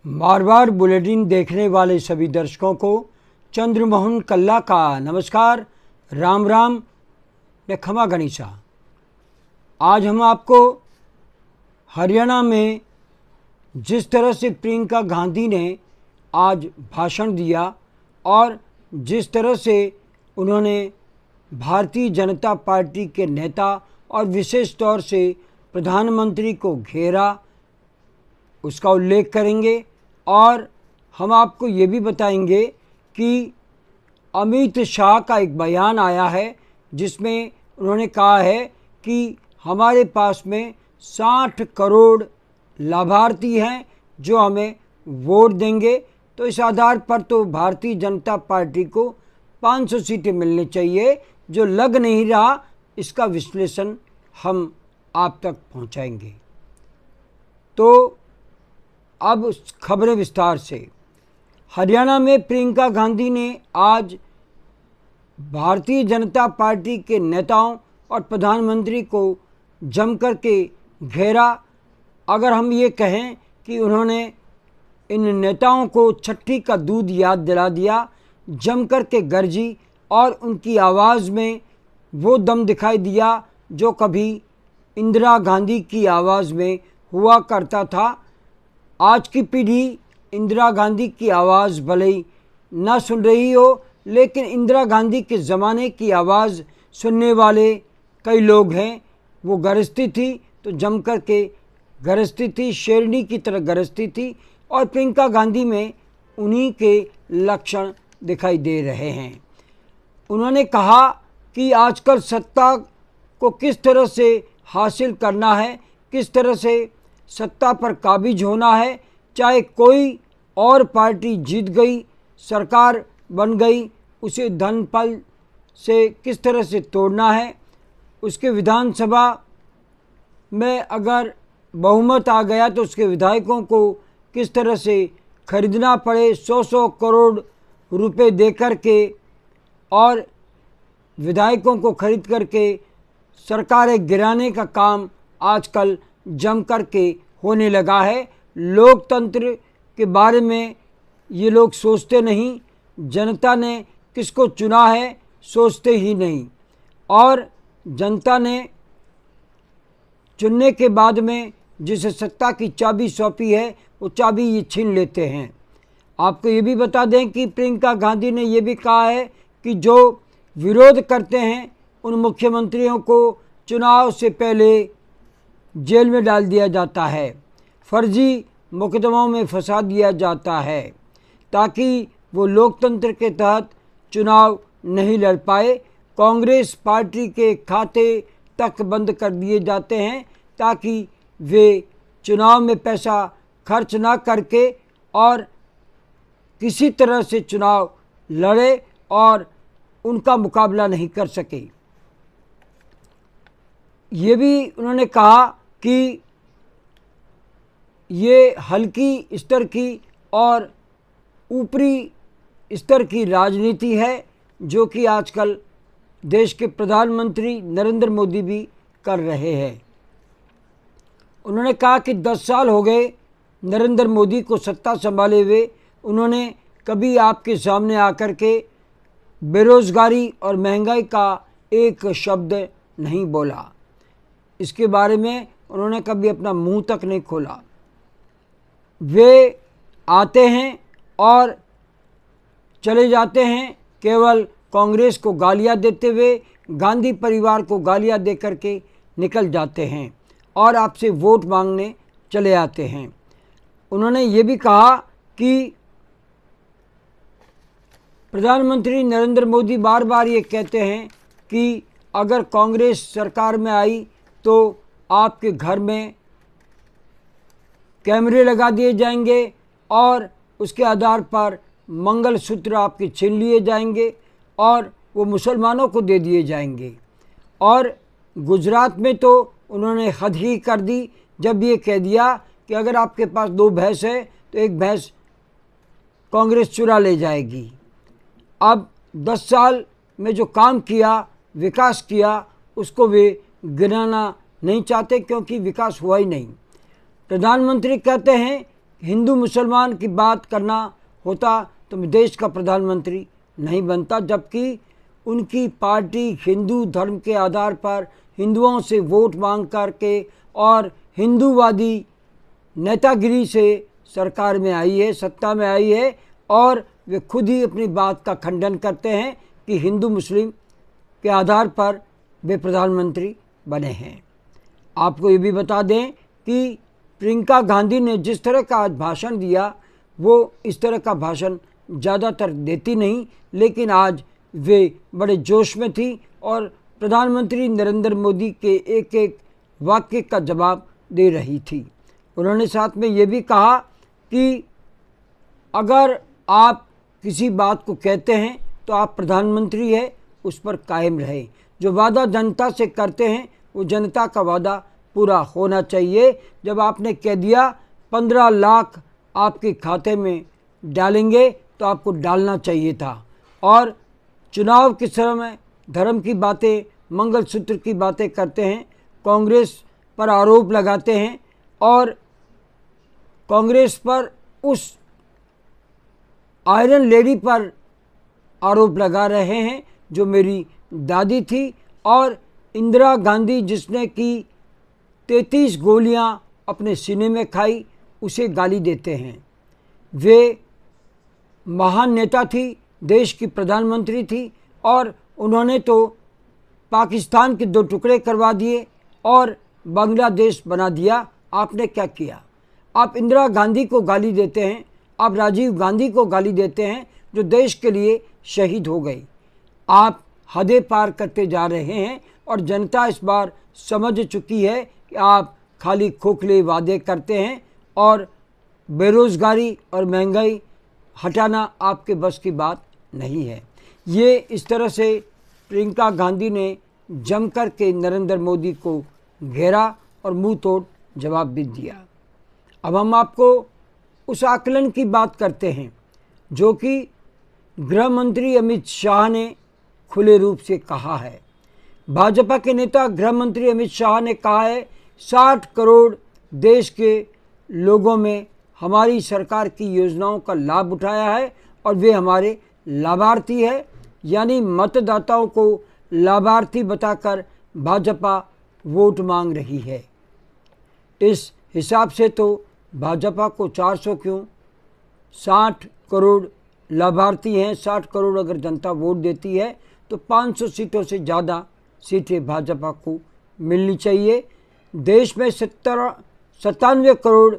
बार बार bulletin देखने वाले सभी दर्शकों को चंद्रमोहन कल्ला का नमस्कार, राम राम या खमा गणिसा। आज हम आपको हरियाणा में जिस तरह से प्रियंका गांधी ने आज भाषण दिया और जिस तरह से उन्होंने भारतीय जनता पार्टी के नेता और विशेष तौर से प्रधानमंत्री को घेरा, उसका उल्लेख करेंगे। और हम आपको ये भी बताएंगे कि अमित शाह का एक बयान आया है जिसमें उन्होंने कहा है कि हमारे पास में 60 करोड़ लाभार्थी हैं जो हमें वोट देंगे, तो इस आधार पर तो भारतीय जनता पार्टी को 500 सीटें मिलनी चाहिए। जो लग नहीं रहा, इसका विश्लेषण हम आप तक पहुंचाएंगे। तो अब खबरें विस्तार से। हरियाणा में प्रियंका गांधी ने आज भारतीय जनता पार्टी के नेताओं और प्रधानमंत्री को जमकर के घेरा। अगर हम ये कहें कि उन्होंने इन नेताओं को छठी का दूध याद दिला दिया, जमकर के गरजी और उनकी आवाज़ में वो दम दिखाई दिया जो कभी इंदिरा गांधी की आवाज़ में हुआ करता था। आज की पीढ़ी इंदिरा गांधी की आवाज़ भले ही ना सुन रही हो, लेकिन इंदिरा गांधी के ज़माने की आवाज़ सुनने वाले कई लोग हैं। वो गरजती थी तो जमकर के गरजती थी, शेरनी की तरह गरजती थी, और प्रियंका गांधी में उन्हीं के लक्षण दिखाई दे रहे हैं। उन्होंने कहा कि आजकल सत्ता को किस तरह से हासिल करना है, किस तरह से सत्ता पर काबिज होना है। चाहे कोई और पार्टी जीत गई, सरकार बन गई, उसे धन पल से किस तरह से तोड़ना है। उसके विधानसभा में अगर बहुमत आ गया तो उसके विधायकों को किस तरह से खरीदना पड़े, 100 करोड़ रुपए दे कर के, और विधायकों को खरीद करके सरकारें गिराने का काम आजकल जम कर के होने लगा है। लोकतंत्र के बारे में ये लोग सोचते नहीं, जनता ने किसको चुना है सोचते ही नहीं, और जनता ने चुनने के बाद में जिसे सत्ता की चाबी सौंपी है वो चाबी ये छीन लेते हैं। आपको ये भी बता दें कि प्रियंका गांधी ने ये भी कहा है कि जो विरोध करते हैं उन मुख्यमंत्रियों को चुनाव से पहले जेल में डाल दिया जाता है, फर्जी मुकदमों में फंसा दिया जाता है, ताकि वो लोकतंत्र के तहत चुनाव नहीं लड़ पाए। कांग्रेस पार्टी के खाते तक बंद कर दिए जाते हैं ताकि वे चुनाव में पैसा खर्च ना करके और किसी तरह से चुनाव लड़े और उनका मुकाबला नहीं कर सके। ये भी उन्होंने कहा कि ये हल्की स्तर की और ऊपरी स्तर की राजनीति है जो कि आजकल देश के प्रधानमंत्री नरेंद्र मोदी भी कर रहे हैं। उन्होंने कहा कि 10 साल हो गए नरेंद्र मोदी को सत्ता संभाले हुए, उन्होंने कभी आपके सामने आकर के बेरोज़गारी और महंगाई का एक शब्द नहीं बोला। इसके बारे में उन्होंने कभी अपना मुंह तक नहीं खोला। वे आते हैं और चले जाते हैं केवल कांग्रेस को गालियां देते हुए, गांधी परिवार को गालियां दे करके निकल जाते हैं और आपसे वोट मांगने चले आते हैं। उन्होंने ये भी कहा कि प्रधानमंत्री नरेंद्र मोदी बार बार ये कहते हैं कि अगर कांग्रेस सरकार में आई तो आपके घर में कैमरे लगा दिए जाएंगे और उसके आधार पर मंगलसूत्र आपके छीन लिए जाएंगे और वो मुसलमानों को दे दिए जाएंगे। और गुजरात में तो उन्होंने हद ही कर दी जब ये कह दिया कि अगर आपके पास 2 भैंस है तो एक भैंस कांग्रेस चुरा ले जाएगी। अब 10 साल में जो काम किया, विकास किया, उसको वे गिनाना नहीं चाहते क्योंकि विकास हुआ ही नहीं। प्रधानमंत्री कहते हैं हिंदू मुसलमान की बात करना होता तो मैं देश का प्रधानमंत्री नहीं बनता, जबकि उनकी पार्टी हिंदू धर्म के आधार पर हिंदुओं से वोट मांग करके और हिंदूवादी नेतागिरी से सरकार में आई है, सत्ता में आई है, और वे खुद ही अपनी बात का खंडन करते हैं कि हिंदू मुस्लिम के आधार पर वे प्रधानमंत्री बने हैं। आपको ये भी बता दें कि प्रियंका गांधी ने जिस तरह का आज भाषण दिया वो इस तरह का भाषण ज़्यादातर देती नहीं, लेकिन आज वे बड़े जोश में थी और प्रधानमंत्री नरेंद्र मोदी के एक एक वाक्य का जवाब दे रही थी। उन्होंने साथ में ये भी कहा कि अगर आप किसी बात को कहते हैं तो आप प्रधानमंत्री है, उस पर कायम रहे। जो वादा जनता से करते हैं वो जनता का वादा पूरा होना चाहिए। जब आपने कह दिया 15 लाख आपके खाते में डालेंगे तो आपको डालना चाहिए था। और चुनाव के समय धर्म की बातें, मंगलसूत्र की बातें करते हैं, कांग्रेस पर आरोप लगाते हैं और कांग्रेस पर उस आयरन लेडी पर आरोप लगा रहे हैं जो मेरी दादी थी, और इंदिरा गांधी जिसने कि 33 गोलियां अपने सीने में खाई, उसे गाली देते हैं। वे महान नेता थी, देश की प्रधानमंत्री थी, और उन्होंने तो पाकिस्तान के 2 टुकड़े करवा दिए और बांग्लादेश बना दिया। आपने क्या किया? आप इंदिरा गांधी को गाली देते हैं, आप राजीव गांधी को गाली देते हैं जो देश के लिए शहीद हो गई। आप हदें पार करते जा रहे हैं और जनता इस बार समझ चुकी है कि आप खाली खोखले वादे करते हैं और बेरोज़गारी और महंगाई हटाना आपके बस की बात नहीं है। ये इस तरह से प्रियंका गांधी ने जमकर के नरेंद्र मोदी को घेरा और मुंह तोड़ जवाब भी दिया। अब हम आपको उस आकलन की बात करते हैं जो कि गृह मंत्री अमित शाह ने खुले रूप से कहा है। भाजपा के नेता गृह मंत्री अमित शाह ने कहा है 60 करोड़ देश के लोगों में हमारी सरकार की योजनाओं का लाभ उठाया है और वे हमारे लाभार्थी है, यानी मतदाताओं को लाभार्थी बताकर भाजपा वोट मांग रही है। इस हिसाब से तो भाजपा को 400 क्यों, 60 करोड़ लाभार्थी हैं। 60 करोड़ अगर जनता वोट देती है तो 500 सीटों से ज़्यादा सीटें भाजपा को मिलनी चाहिए। देश में 97 करोड़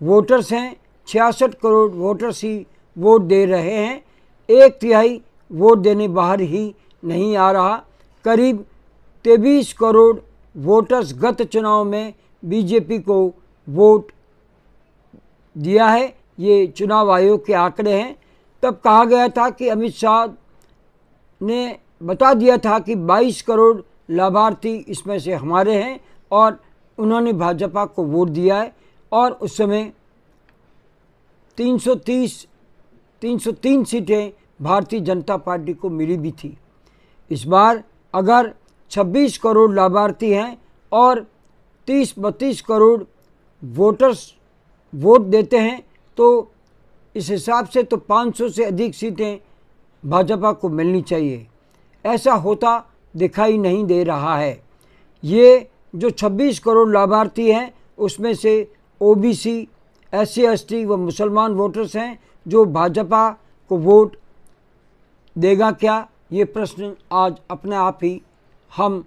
वोटर्स हैं, 66 करोड़ वोटर्स ही वोट दे रहे हैं, 1/3 वोट देने बाहर ही नहीं आ रहा। करीब 23 करोड़ वोटर्स गत चुनाव में बीजेपी को वोट दिया है। ये चुनाव आयोग के आंकड़े हैं। तब कहा गया था कि अमित शाह ने बता दिया था कि 22 करोड़ लाभार्थी इसमें से हमारे हैं और उन्होंने भाजपा को वोट दिया है, और उस समय 303 सीटें भारतीय जनता पार्टी को मिली भी थी। इस बार अगर 26 करोड़ लाभार्थी हैं और 30-32 करोड़ वोटर्स वोट देते हैं तो इस हिसाब से तो 500 से अधिक सीटें भाजपा को मिलनी चाहिए। ऐसा होता दिखाई नहीं दे रहा है। ये जो 26 करोड़ लाभार्थी हैं उसमें से ओबीसी, SC ST व मुसलमान वोटर्स हैं जो भाजपा को वोट देगा क्या, ये प्रश्न आज अपने आप ही हम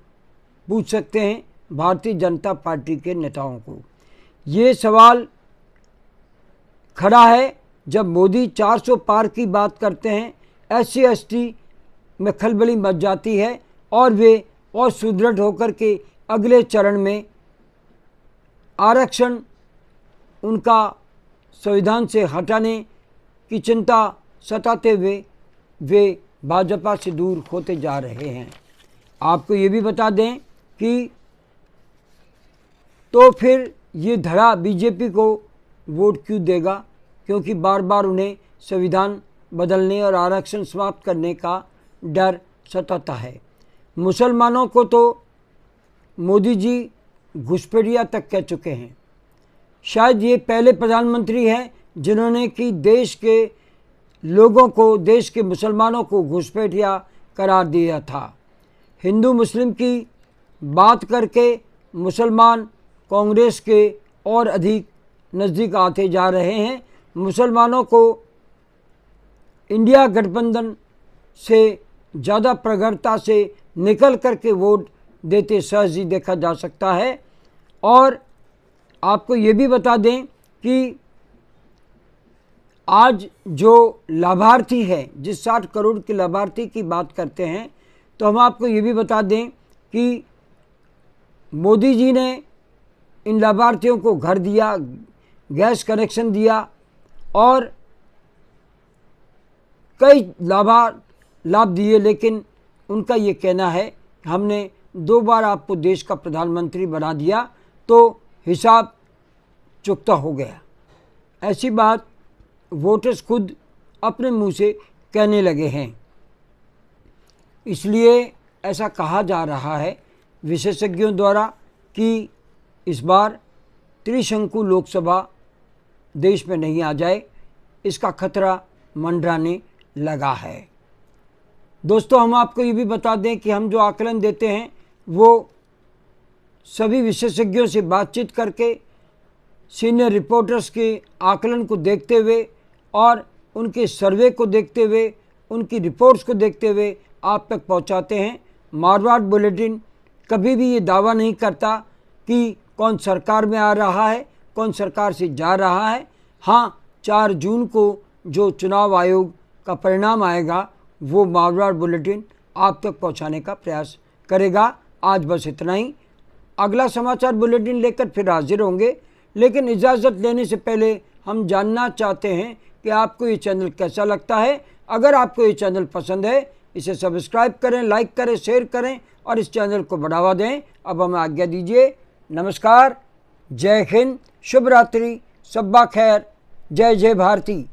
पूछ सकते हैं भारतीय जनता पार्टी के नेताओं को। ये सवाल खड़ा है जब मोदी 400 पार की बात करते हैं, SC ST में खलबली मच जाती है और वे और सुदृढ़ होकर के अगले चरण में आरक्षण उनका संविधान से हटाने की चिंता सताते हुए वे भाजपा से दूर होते जा रहे हैं। आपको ये भी बता दें कि तो फिर ये धड़ा बीजेपी को वोट क्यों देगा, क्योंकि बार बार उन्हें संविधान बदलने और आरक्षण समाप्त करने का डर सताता है। मुसलमानों को तो मोदी जी घुसपैठिया तक कह चुके हैं। शायद ये पहले प्रधानमंत्री हैं जिन्होंने कि देश के लोगों को, देश के मुसलमानों को घुसपैठिया करार दिया था। हिंदू मुस्लिम की बात करके मुसलमान कांग्रेस के और अधिक नज़दीक आते जा रहे हैं। मुसलमानों को इंडिया गठबंधन से ज़्यादा प्रगाढ़ता से निकल कर के वोट देते सहज ही देखा जा सकता है। और आपको ये भी बता दें कि आज जो लाभार्थी है, जिस 60 करोड़ के लाभार्थी की बात करते हैं, तो हम आपको ये भी बता दें कि मोदी जी ने इन लाभार्थियों को घर दिया, गैस कनेक्शन दिया और कई लाभ दिए, लेकिन उनका ये कहना है हमने 2 बार आपको देश का प्रधानमंत्री बना दिया तो हिसाब चुकता हो गया। ऐसी बात वोटर्स खुद अपने मुंह से कहने लगे हैं। इसलिए ऐसा कहा जा रहा है विशेषज्ञों द्वारा कि इस बार त्रिशंकु लोकसभा देश में नहीं आ जाए, इसका खतरा मंडराने लगा है। दोस्तों, हम आपको ये भी बता दें कि हम जो आकलन देते हैं वो सभी विशेषज्ञों से बातचीत करके, सीनियर रिपोर्टर्स के आकलन को देखते हुए और उनके सर्वे को देखते हुए, उनकी रिपोर्ट्स को देखते हुए आप तक पहुंचाते हैं। मारवाड़ बुलेटिन कभी भी ये दावा नहीं करता कि कौन सरकार में आ रहा है, कौन सरकार से जा रहा है। हाँ, 4 जून को जो चुनाव आयोग का परिणाम आएगा वो मारवाड़ बुलेटिन आप तक पहुंचाने का प्रयास करेगा। आज बस इतना ही। अगला समाचार बुलेटिन लेकर फिर हाजिर होंगे, लेकिन इजाज़त लेने से पहले हम जानना चाहते हैं कि आपको ये चैनल कैसा लगता है। अगर आपको ये चैनल पसंद है, इसे सब्सक्राइब करें, लाइक करें, शेयर करें और इस चैनल को बढ़ावा दें। अब हमें आज्ञा दीजिए। नमस्कार, जय हिंद, शुभ रात्रि, सब्बा खैर, जय जय भारती।